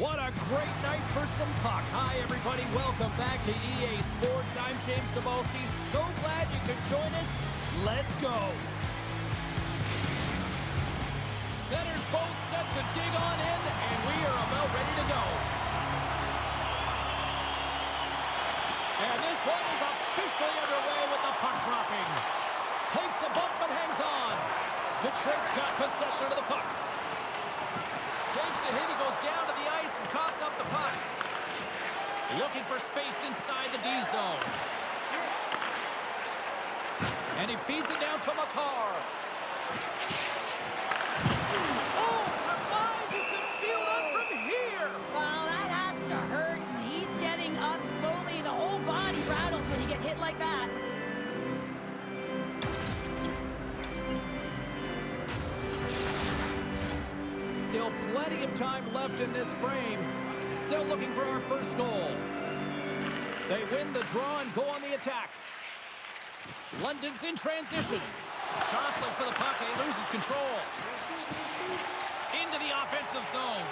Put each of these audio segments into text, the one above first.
What a great night for some puck. Hi, everybody. Welcome back to EA Sports. I'm James Cebulski. So glad you could join us. Let's go. Centers both set to dig on in, and we are about ready to go. And this one is officially underway with the puck dropping. Takes a bump but hangs on. Detroit's got possession of the puck. Takes a hit, he goes down to the ice and coughs up the puck. Looking for space inside the D zone. And he feeds it down to Makar. Oh, my, you can feel that from here. Well, that has to hurt, and he's getting up slowly. The whole body rattles when you get hit like that. Still plenty of time left in this frame. Still looking for our first goal. They win the draw and go on the attack. London's in transition. Jostling for the puck and he loses control. Into the offensive zone.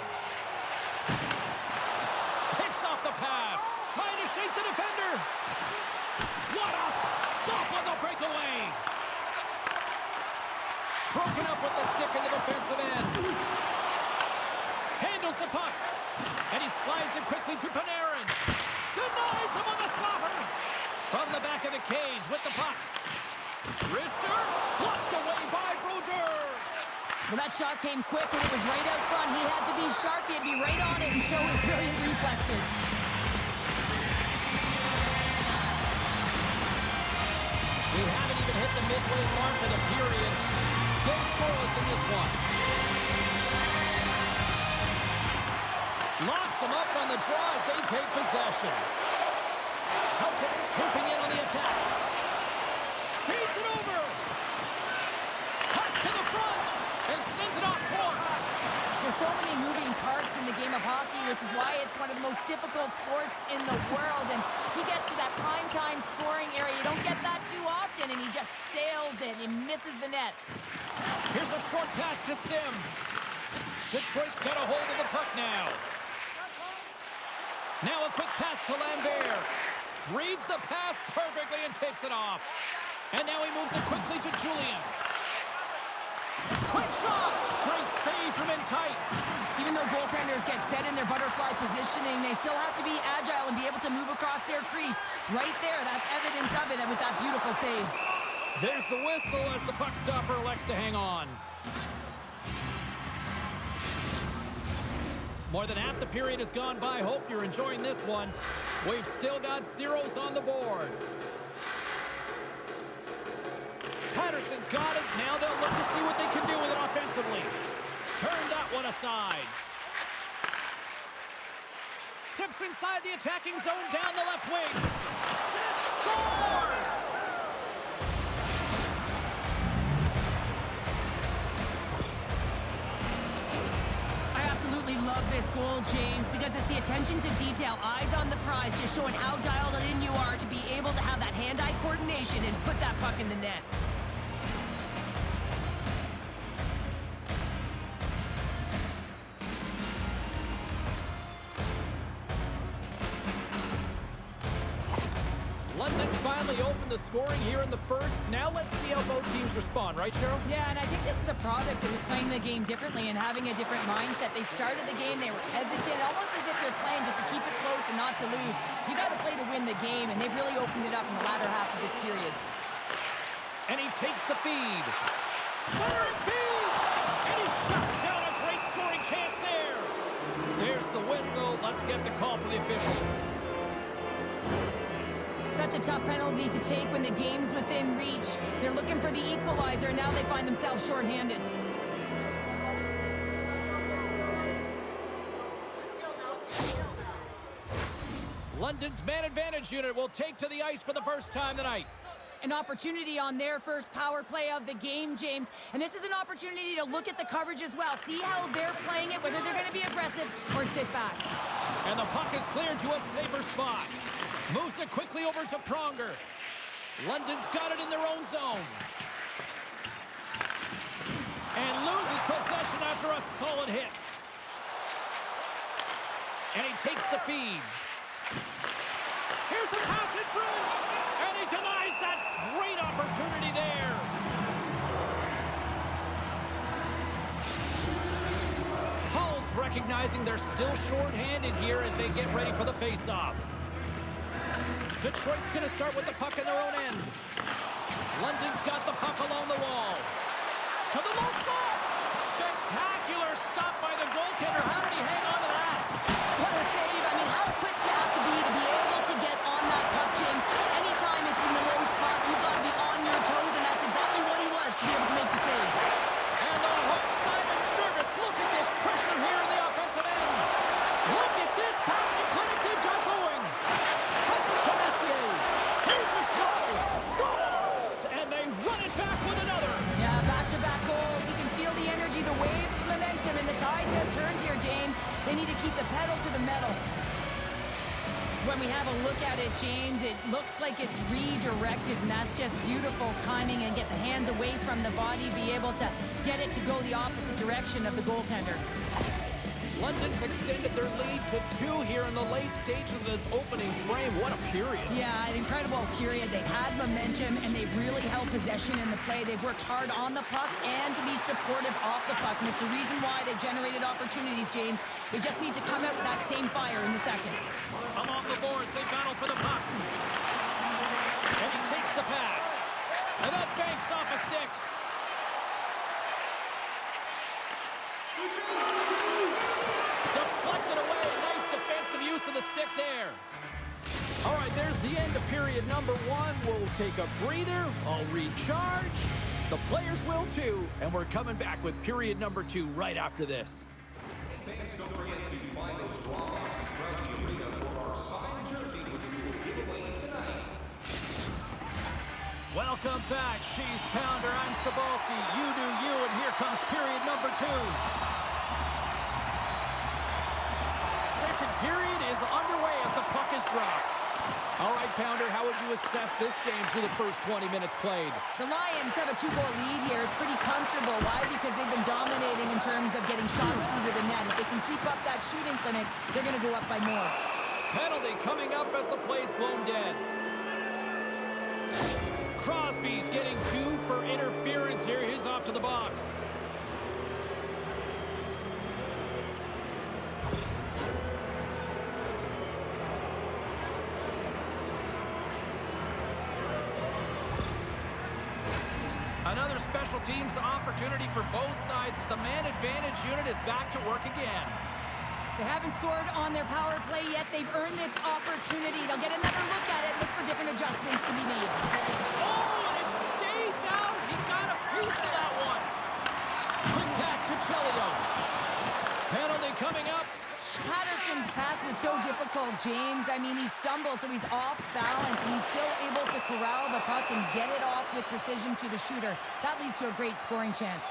Picks off the pass. Trying to shake the defender. What a stop on the breakaway. Broken up with the stick in the defensive end. Handles the puck. And he slides it quickly to Panarin. Denies him on the slapper. From the back of the cage with the puck. Rister blocked away by Brodeur. Well, that shot came quick, and it was right out front. He had to be sharp. He had to be right on it and show his brilliant reflexes. We haven't even hit the midway mark of the period. Still scoreless in this one. Locks them up on the draw as they take possession. Houghton swooping in on the attack. Feeds it over. Cuts to the front and sends it off course. There's so many moving parts in the game of hockey, which is why it's one of the most difficult sports in the world. And he gets to that prime-time scoring area. You don't get that too often, and he just sails it. He misses the net. Here's a short pass to Sim. Detroit's got a hold of the puck now. Now a quick pass to Lambert. Reads the pass perfectly and picks it off. And now he moves it quickly to Julian. Quick shot! Great save from in tight. Even though goaltenders get set in their butterfly positioning, they still have to be agile and be able to move across their crease. Right there, that's evidence of it with that beautiful save. There's the whistle as the puck stopper elects to hang on. More than half the period has gone by. Hope you're enjoying this one. We've still got zeros on the board. Patterson's got it. Now they'll look to see what they can do with it offensively. Turn that one aside. Steps inside the attacking zone down the left wing. Scores! Love this goal, James, because it's the attention to detail, eyes on the prize, just showing how dialed in you are to be able to have that hand-eye coordination and put that puck in the net. London finally opened the scoring here in the first. Now let's see how both teams respond, right, Cheryl? Yeah, and I think this is a product of just playing the game differently and having a different mindset. They started the game, they were hesitant, almost as if they're playing just to keep it close and not to lose. You got to play to win the game, and they've really opened it up in the latter half of this period. And he takes the feed. Centering feed! And he shuts down a great scoring chance there. There's the whistle. Let's get the call from the officials. Such a tough penalty to take when the game's within reach. They're looking for the equalizer, and now they find themselves shorthanded. London's man advantage unit will take to the ice for the first time tonight. An opportunity on their first power play of the game, James. And this is an opportunity to look at the coverage as well. See how they're playing it, whether they're going to be aggressive or sit back. And the puck is cleared to a safer spot. Moves it quickly over to Pronger. London's got it in their own zone. And loses possession after a solid hit. And he takes the feed. Here's a pass in front. And he denies that great opportunity there. Hull's recognizing they're still short-handed here as they get ready for the face-off. Detroit's going to start with the puck in their own end. London's got the puck along the wall. To the low slot. Spectacular stop by the goaltender. How did he hang on to that? What a save. I mean, how quick you have to be able to get on that puck, James. Anytime it's in the low spot, you've got to be on your toes, and that's exactly what he was to be able to make the save. And the home side is nervous. Look at this pressure here in the offensive end. Look at this passing clinic they've got going. Passes to Messier. Here's a shot. Scores! And they run it back with another. Yeah, back-to-back goal. You can feel the energy, the wave, momentum, and the tides have turned here, James. They need to keep the pedal to the metal. When we have a look at it, James, it looks like it's redirected, and that's just beautiful timing and get the hands away from the body, be able to get it to go the opposite direction of the goaltender. London's extended their lead to 2 here in the late stages of this opening frame. What a period. Yeah, an incredible period. They had momentum, and they really held possession in the play. They've worked hard on the puck and to be supportive off the puck, and it's the reason why they've generated opportunities, James. They just need to come out with that same fire in the second. Along the boards, they battle for the puck. And he takes the pass. And that banks off a stick. Deflected away. Nice defensive use of the stick there. All right, there's the end of period number 1. We'll take a breather. I'll recharge. The players will too. And we're coming back with period number 2 right after this. Fans, don't forget to find those draw boxes throughout the arena for our signed jersey, which we will give away tonight. Welcome back. She's Pounder. I'm Cybulski. You do you, and here comes period number 2. Second period is underway as the puck is dropped. All right, Pounder, how would you assess this game through the first 20 minutes played? The Lions have a 2-goal lead here. It's pretty comfortable. Why? Because they've been dominating in terms of getting shots through to the net. If they can keep up that shooting clinic, they're going to go up by more. Penalty coming up as the play's blown dead. Crosby's getting 2 for interference here. He's off to the box. Another special teams opportunity for both sides as the man advantage unit is back to work again. They haven't scored on their power play yet. They've earned this opportunity. They'll get another look at it, look for different adjustments to be made. Oh, and it stays out. He got a piece of that one. Quick pass to Chelios. Penalty coming up. Patterson's pass was so difficult, James. I mean, he stumbles, so he's off balance, and he's still able to corral the puck and get it off with precision to the shooter. That leads to a great scoring chance.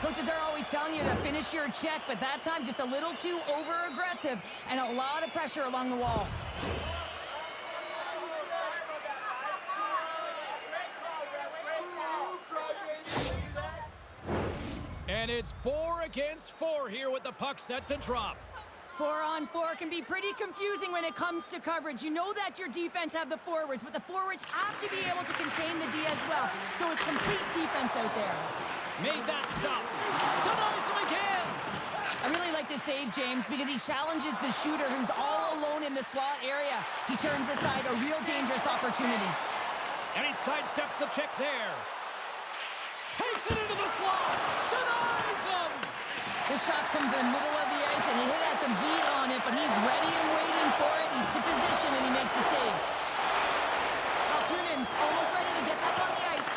Coaches are always telling you to finish your check, but that time just a little too over-aggressive and a lot of pressure along the wall. And it's 4 against 4 here with the puck set to drop. 4-on-4 can be pretty confusing when it comes to coverage. You know that your defense have the forwards, but the forwards have to be able to contain the D as well. So it's complete defense out there. Made that stop. Denies him again. I really like this save, James, because he challenges the shooter who's all alone in the slot area. He turns aside a real dangerous opportunity. And he sidesteps the check there. Takes it into the slot. Denies him. The shot comes in the middle of the ice, and it has some heat on it, but he's ready and waiting for it. He's to position, and he makes the save. Altunen's almost ready to get back on the ice.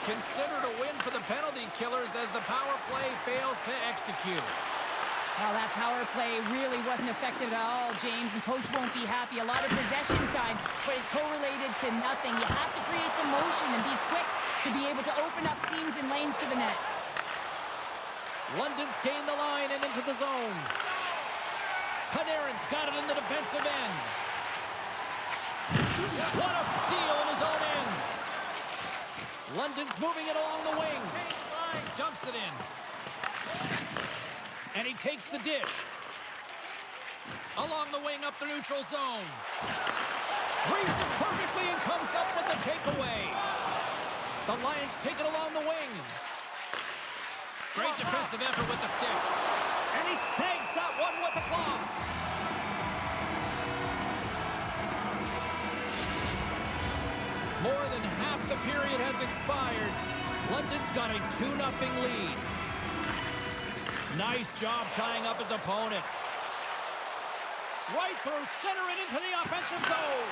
Considered a win for the penalty killers as the power play fails to execute. Well, that power play really wasn't effective at all, James, and coach won't be happy. A lot of possession time, but it correlated to nothing. You have to create some motion and be quick to be able to open up seams and lanes to the net. London's gained the line and into the zone. Panarin's got it in the defensive end. What a steal in his own end. London's moving it along the wing. Dumps it in. And he takes the dish. Along the wing, up the neutral zone. Reads it perfectly and comes up with the takeaway. The Lions take it along the wing. Great defensive effort with the stick. And he snags that one with the glove. More than half the period has expired. London's got a 2-0 lead. Nice job tying up his opponent. Right through center and into the offensive zone.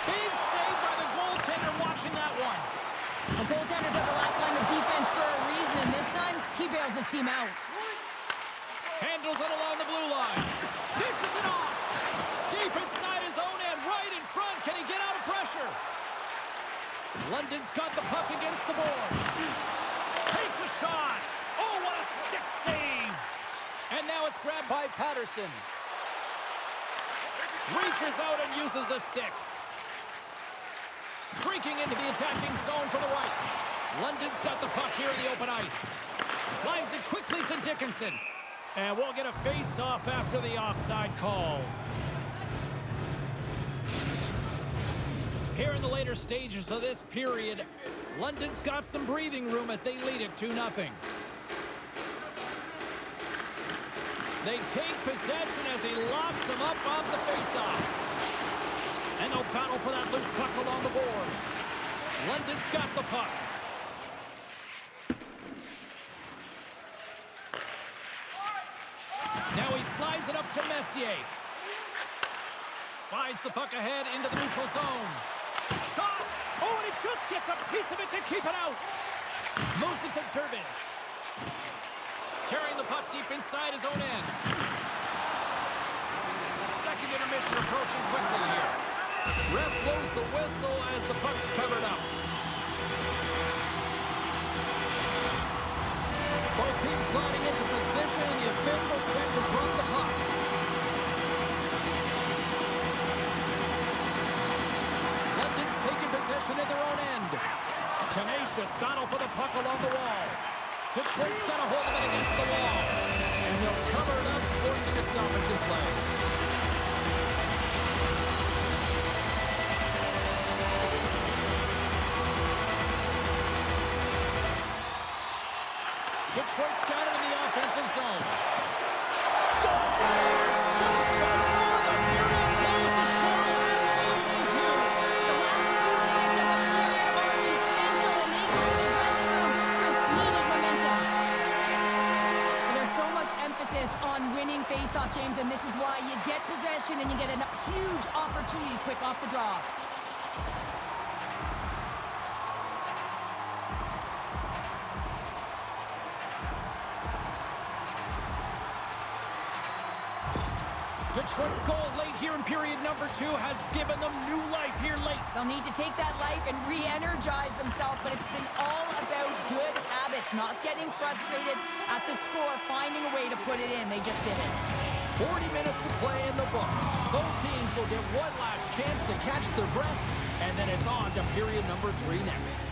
Big save by the goaltender watching that one. The goaltender's at the last line of defense for a reason. This time, he bails his team out. Handles it along the blue line. Dishes it off. Deep inside his own end, right in front. Can he get out of pressure? London's got the puck against the boards. Takes a shot. Oh, what a stick save. And now it's grabbed by Patterson. Reaches out and uses the stick. Streaking into the attacking zone for the right. London's got the puck here in the open ice. Slides it quickly to Dickinson. And we'll get a face-off after the offside call. Here in the later stages of this period, London's got some breathing room as they lead it 2-0. They take possession as he locks them up off the faceoff. And no battle for that loose puck along the boards. London's got the puck. Now he slides it up to Messier. Slides the puck ahead into the neutral zone. Shot! Oh, and he just gets a piece of it to keep it out. Moves it to Durbin. Carrying the puck deep inside his own end. Second intermission approaching quickly here. Ref blows the whistle as the puck's covered up. Both teams gliding into position and the official set to drop the puck. London's taking possession at their own end. Tenacious battle for the puck along the wall. Detroit's got a hold of it against the wall. And they'll cover it up, forcing a stoppage in play. Detroit's got it in the offensive zone. Scores! Just before the period closes, short and absolutely huge. The last few minutes of the period are essential, and they go to the dressing room with needed momentum. There's so much emphasis on winning face-off, James, and this is why you get possession and you get a huge opportunity quick off the draw. Detroit's goal late here in period number 2 has given them new life here late. They'll need to take that life and re-energize themselves, but it's been all about good habits, not getting frustrated at the score, finding a way to put it in. They just did it. 40 minutes to play in the books. Both teams will get one last chance to catch their breaths, and then it's on to period number 3 next.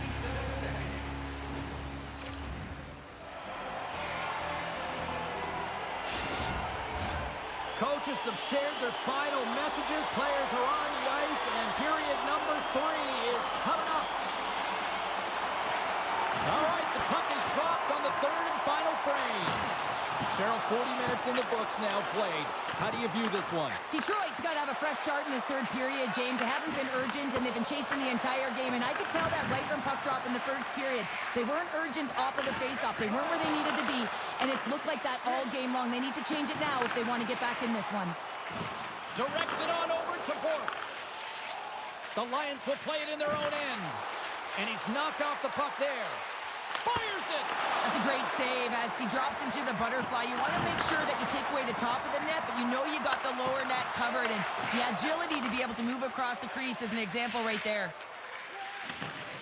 Coaches have shared their final messages. Players are on the ice, and period number 3 is coming up. All right, the puck is dropped on the third and final frame. Cheryl, 40 minutes in the books now played. How do you view this one? Detroit's got to have a fresh start in this third period, James. They haven't been urgent, and they've been chasing the entire game, and I could tell that right from puck drop in the first period. They weren't urgent off of the faceoff. They weren't where they needed to be, and it's looked like that all game long. They need to change it now if they want to get back in this one. Directs it on over to Bork. The Lions will play it in their own end, and he's knocked off the puck there. Fires it! That's a great save as he drops into the butterfly. You want to make sure that you take away the top of the net, but you know you got the lower net covered, and the agility to be able to move across the crease is an example right there.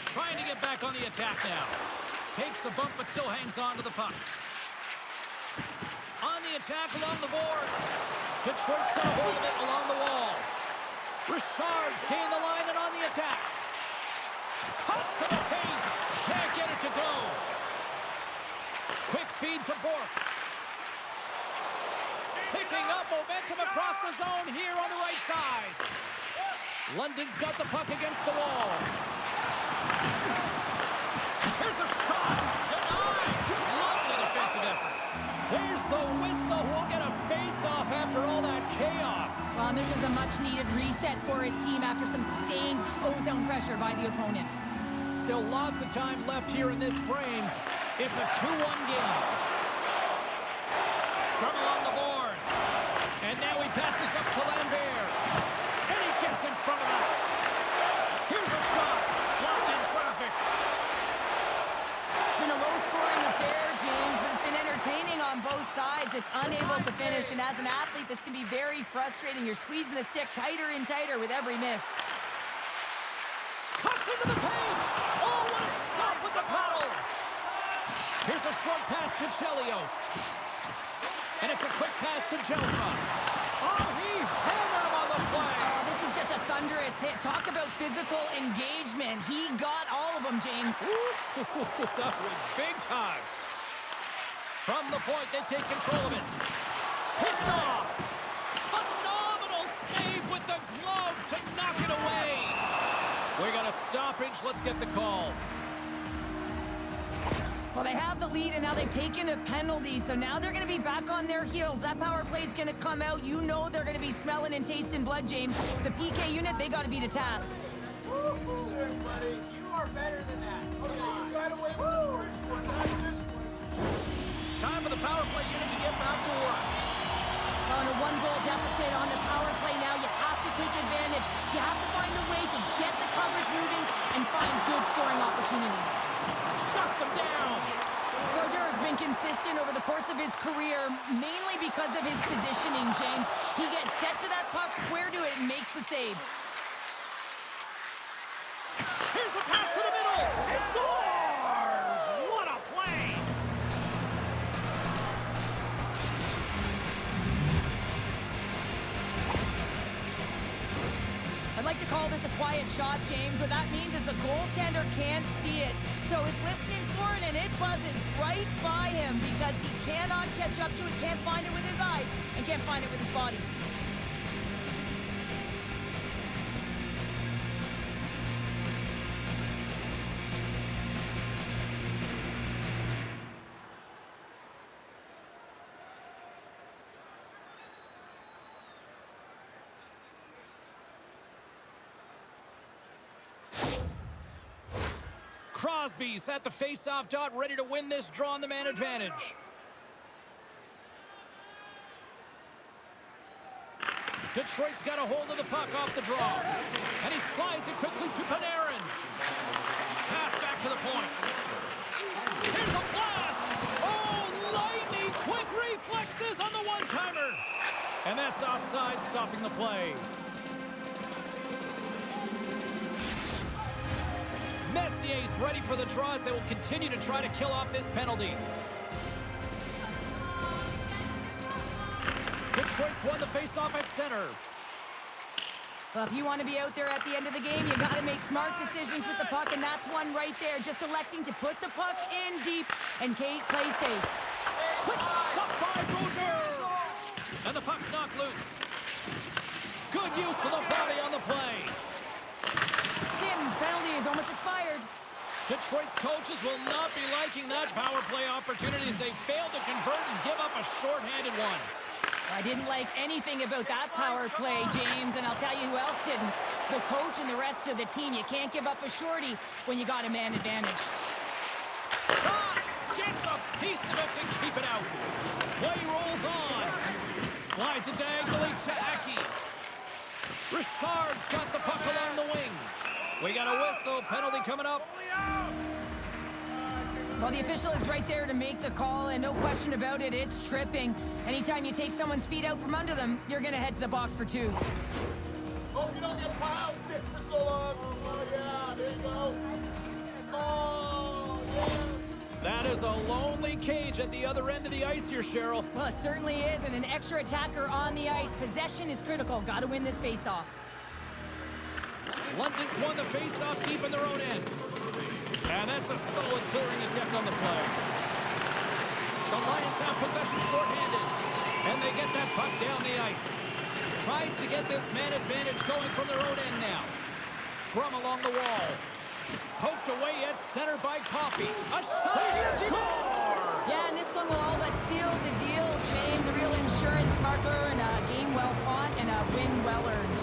Trying to get back on the attack now. Takes a bump, but still hangs on to the puck. On the attack along the boards. Detroit's got a hold of it along the wall. Richard's gained the line and on the attack. Cuts to the paint. Can't get it to go. Quick feed to Bork. They Picking up momentum across the zone here on the right side. London's got the puck against the wall. Here's a shot. Denied. Lovely defensive effort. There's the whistle. We'll get a face-off after all that chaos. Well, and this is a much-needed reset for his team after some sustained O-zone pressure by the opponent. Still lots of time left here in this frame. It's a 2-1 game. Scrum along the boards. And now he passes up to Lambert. And he gets in front of that. Here's a shot. Blocked in traffic. It's been a low-scoring affair, James, but it's been entertaining on both sides, just unable to finish. And as an athlete, this can be very frustrating. You're squeezing the stick tighter and tighter with every miss. Cuts into the paint. Oh, what a stop with the paddle. Here's a short pass to Chelios. And it's a quick pass to Jelma. Oh, he hammered him on the play. Oh, this is just a thunderous hit. Talk about physical engagement. He got all of them, James. That was big time. From the point, they take control of it. Picked off. Phenomenal save with the glove to knock it away. We got a stoppage. Let's get the call. Well, they have the lead, and now they've taken a penalty, so now they're going to be back on their heels. That power play's going to come out. You know they're going to be smelling and tasting blood, James. The PK unit, they got to be to task. Sir, buddy, you are better than that. Okay, you got away with the first one, not this one. Time for the power play unit to get back to work. On a one-goal deficit on the power play now, you have to take advantage. You have to find a way to get the coverage moving and find good scoring opportunities. Shuts him down. Brodeur has been consistent over the course of his career, mainly because of his positioning, James. He gets set to that puck, square to it, and makes the save. Here's a pass to the middle. He scores! What a play! I'd like to call this a quiet shot, James. What that means is the goaltender can't see it. So he's listening for it, and it buzzes right by him because he cannot catch up to it, can't find it with his eyes, and can't find it with his body. Crosby's at the face-off dot, ready to win this draw on the man advantage. Detroit's got a hold of the puck off the draw. And he slides it quickly to Panarin. Pass back to the point. Here's a blast! Oh, lightning quick reflexes on the one-timer. And that's offside, stopping the play. Messier's ready for the draw as they will continue to try to kill off this penalty. Detroit's won the face-off at center. Well, if you want to be out there at the end of the game, you got to make smart decisions with the puck, and that's one right there. Just electing to put the puck in deep and play safe. Quick stop by Brodeur. And the puck's knocked loose. Good use of the body on the play. Sims' penalty is almost expired. Detroit's coaches will not be liking that power play opportunity as they fail to convert and give up a shorthanded one. I didn't like anything about that power play, James, and I'll tell you who else didn't. The coach and the rest of the team. You can't give up a shorty when you got a man advantage. Gets a piece of it to keep it out. Play rolls on. Slides it diagonally to Aki. Richard's got the puck along the wing. We got a whistle. Penalty coming up. Well, the official is right there to make the call, and no question about it, it's tripping. Anytime you take someone's feet out from under them, you're going to head to the box for two. Hope you don't get pile sick for so long. Oh, yeah, there you go. Oh, yeah. That is a lonely cage at the other end of the ice here, Cheryl. Well, it certainly is, and an extra attacker on the ice. Possession is critical. Got to win this face-off. London's won the face-off deep in their own end. And that's a solid clearing attempt on the play. The Lions have possession shorthanded. And they get that puck down the ice. Tries to get this man advantage going from their own end now. Scrum along the wall. Poked away at center by Coffey. A shot. Score! Yeah, and this one will all but seal the deal, James. A real insurance marker and a game well fought and a win well earned.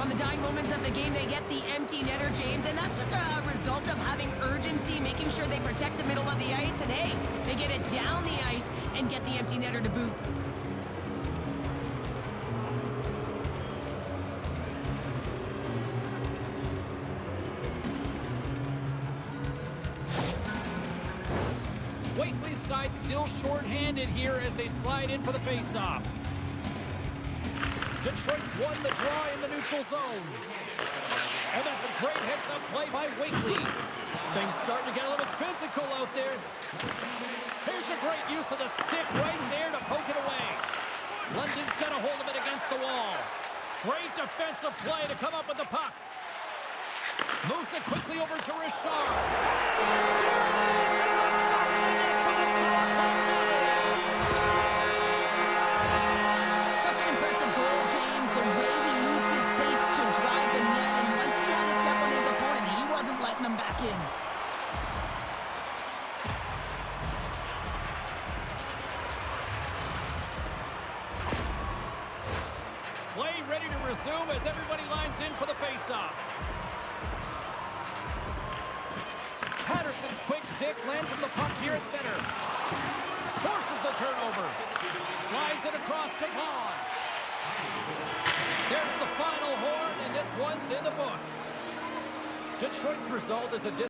On the dying moments of the game, they get the empty netter, James, and that's just a result of having urgency, making sure they protect the middle of the ice, and hey, they get it down the ice and get the empty netter to boot. Wakely's side still short-handed here as they slide in for the face-off. Detroit's won the draw in the neutral zone. And that's a great heads-up play by Wakely. Things starting to get a little physical out there. Here's a great use of the stick right there to poke it away. London's got a hold of it against the wall. Great defensive play to come up with the puck. Moves it quickly over to Richard. Such an impressive goal, James. The way he used his pace to drive the net, and once he had a step on his opponent, he wasn't letting them back in. Play ready to resume as everybody lines in for the face-off. Patterson's quick stick lands from the puck here at center. Forces the turnover. Slides it across to Vaughn. There's the final horn, and this one's in the books. Detroit's result is a